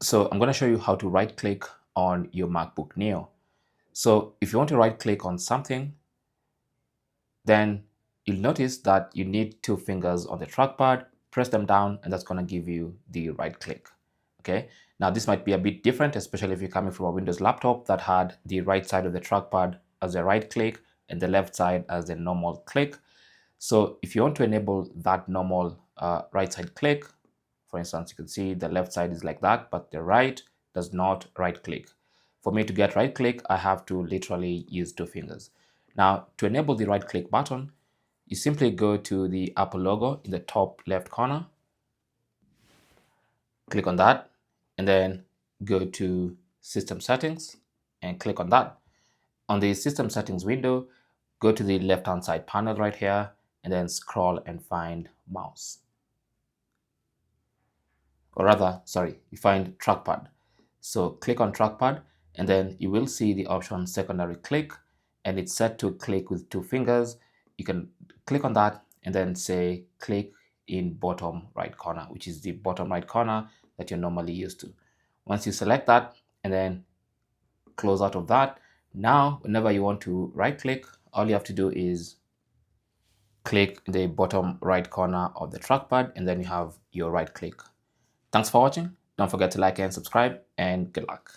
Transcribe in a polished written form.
So I'm going to show you how to right click on your MacBook Neo. So if you want to right click on something, then you'll notice that you need two fingers on the trackpad, press them down, and that's going to give you the right click. Okay. Now this might be a bit different, especially if you're coming from a Windows laptop that had the right side of the trackpad as a right click and the left side as a normal click. So if you want to enable that normal right side click, for instance, you can see the left side is like that, but the right does not right click. For me to get right click, I have to literally use two fingers. Now, to enable the right click button, you simply go to the Apple logo in the top left corner, click on that, and then go to System Settings and click on that. On the System Settings window, go to the left-hand side panel right here, and then scroll and find Mouse. Or rather, sorry, you find Trackpad. So click on Trackpad, and then you will see the option Secondary Click, and it's set to click with two fingers. You can click on that and then say click in bottom right corner, which is the bottom right corner that you're normally used to. Once you select that and then close out of that, now whenever you want to right click, all you have to do is click the bottom right corner of the trackpad, and then you have your right click. Thanks for watching. Don't forget to like and subscribe, and good luck.